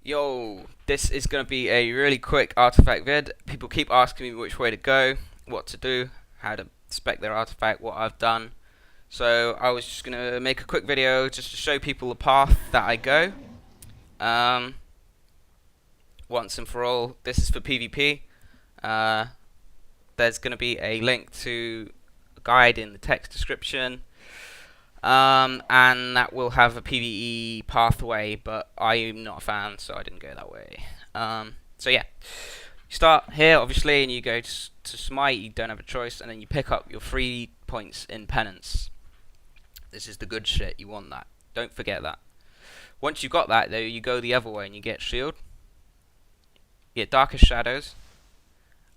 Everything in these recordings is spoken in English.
Yo, this is going to be a really quick artifact vid. People keep asking me which way to go, what to do, how to spec their artifact, what I've done. So I was just going to make a quick video just to show people the path that I go. Once and for all, this is for PvP. There's going to be a link to a guide in the text description. And that will have a PvE pathway, but I'm not a fan, so I didn't go that way. So yeah, you start here, obviously, and you go to Smite. You don't have a choice, and then you pick up your 3 points in penance. This is the good shit. You want that. Don't forget that. Once you've got that, though, you go the other way, and you get shield. You get Darkest Shadows,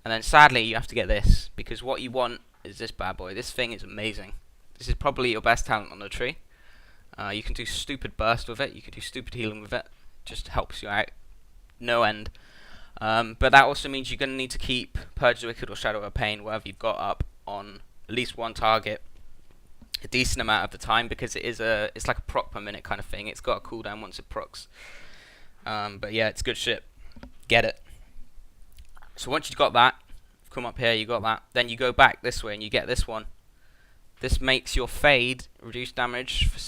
and then sadly, you have to get this, because what you want is this bad boy. This thing is amazing. This is probably your best talent on the tree. You can do stupid burst with it. You can do stupid healing with it. Just helps you out. No end. But that also means you're going to need to keep Purge the Wicked or Shadow of Pain, wherever you've got up, on at least one target a decent amount of the time, because it's like a proc per minute kind of thing. It's got a cooldown once it procs. But yeah, it's good shit. Get it. So once you've got that, come up here, you got that. Then you go back this way and you get this one. This makes your fade reduce damage for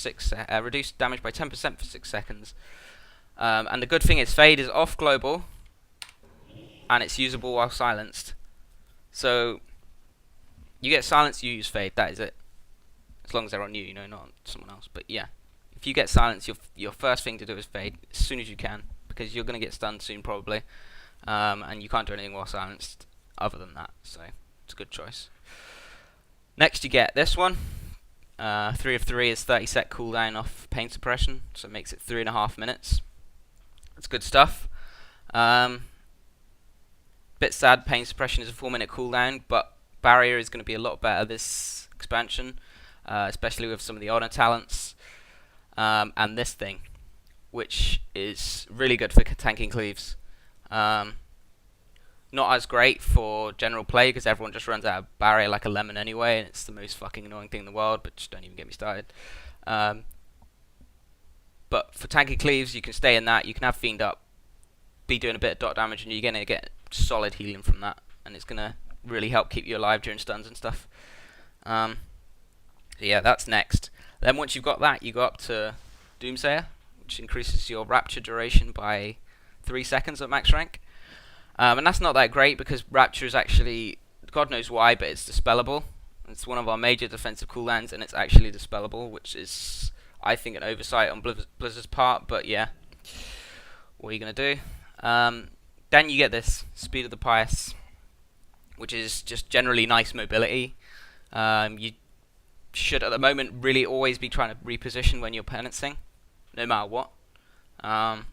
reduce damage by 10% for 6 seconds. And the good thing is, fade is off global, and it's usable while silenced. So you get silenced, you use fade. That is it. As long as they're on you, not on someone else. But yeah, if you get silenced, your first thing to do is fade as soon as you can, because you're gonna get stunned soon probably, and you can't do anything while silenced other than that. So it's a good choice. Next you get this one. 3 of 3 is 30 sec cooldown off pain suppression, so it makes it 3.5 minutes. It's good stuff. Bit sad, pain suppression is a 4-minute cooldown, but barrier is going to be a lot better this expansion, especially with some of the honor talents, and this thing, which is really good for tanking cleaves. Not as great for general play, because everyone just runs out of barrier like a lemon anyway, and it's the most fucking annoying thing in the world, but just don't even get me started. But for tanky cleaves, you can stay in that, you can have Fiend up, be doing a bit of dot damage, and you're going to get solid healing from that, and it's going to really help keep you alive during stuns and stuff. So yeah, that's next. Then once you've got that, you go up to Doomsayer, which increases your Rapture duration by 3 seconds at max rank. And that's not that great, because Rapture is actually, God knows why, but it's dispellable. It's one of our major defensive cooldowns, and it's actually dispellable, which is, I think, an oversight on Blizzard's part, but yeah. What are you going to do? Then you get this, Speed of the Pious, which is just generally nice mobility. You should, at the moment, really always be trying to reposition when you're penancing, no matter what. And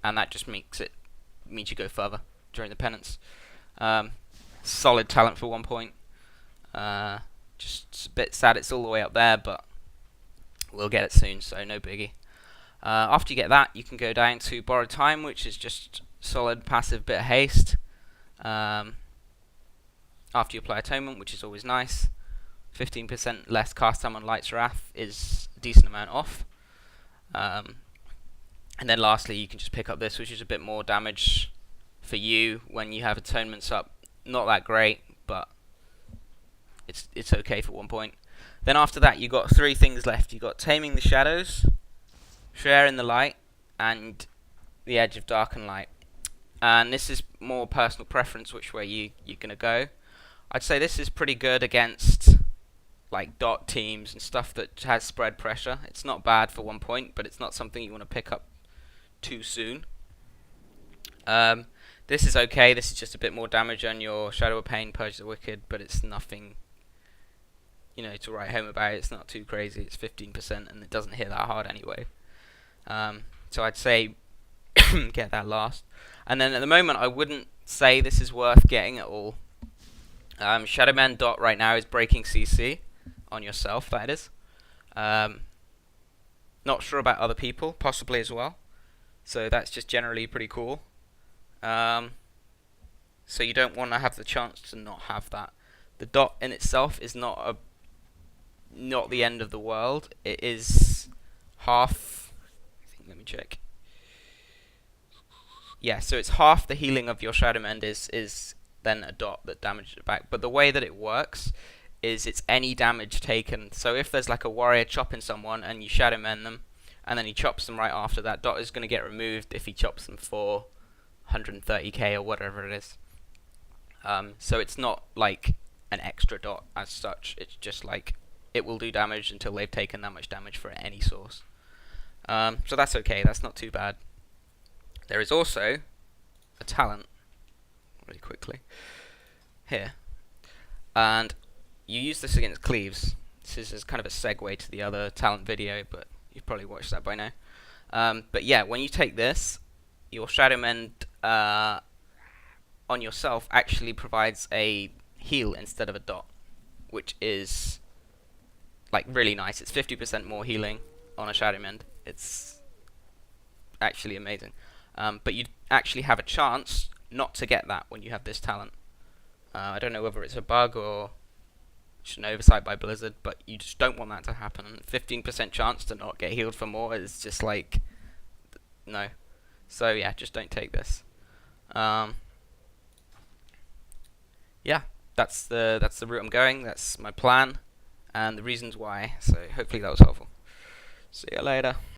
that just means you go further during the penance. Solid talent for 1 point. Just a bit sad it's all the way up there, but we'll get it soon, so no biggie. After you get that, you can go down to Borrowed Time, which is just solid passive bit of haste. After you apply Atonement, which is always nice. 15% less cast time on Light's Wrath is a decent amount off. And then lastly, you can just pick up this, which is a bit more damage for you when you have Atonements up. Not that great, but it's okay for 1 point. Then after that, you got 3 things left. You got Taming the Shadows, Share in the Light, and the Edge of Dark and Light. And this is more personal preference, which way you're gonna go. I'd say this is pretty good against like dot teams and stuff that has spread pressure. It's not bad for 1 point, but it's not something you want to pick up too soon. This is okay. This is just a bit more damage on your Shadow of Pain, Purge the Wicked, but it's nothing, to write home about. It's not too crazy. It's 15%, and it doesn't hit that hard anyway. So I'd say get that last. And then at the moment, I wouldn't say this is worth getting at all. Shadowman dot right now is breaking CC on yourself. That is. Not sure about other people, possibly as well. So that's just generally pretty cool. So you don't want to have the chance to not have that. The dot in itself is not the end of the world. It is half. I think, let me check. Yeah, so it's half the healing of your Shadowman is then a dot that damages it back. But the way that it works is it's any damage taken. So if there's like a warrior chopping someone and you Shadowman them, and then he chops them right after, that dot is going to get removed if he chops them for 130k or whatever it is. So it's not like an extra dot as such. It's just like it will do damage until they've taken that much damage for any source. So that's okay. That's not too bad. There is also a talent, really quickly, here. And you use this against cleaves. This is kind of a segue to the other talent video, but you've probably watched that by now. But yeah, when you take this, your Shadowman on yourself actually provides a heal instead of a dot, which is like really nice. It's 50% more healing on a Shadowman. It's actually amazing. But you actually have a chance not to get that when you have this talent. I don't know whether it's a bug or just an oversight by Blizzard, but you just don't want that to happen. 15% chance to not get healed for more is just like, no. So yeah, just don't take this. Yeah, that's the route I'm going. That's my plan and the reasons why. So hopefully that was helpful. See you later.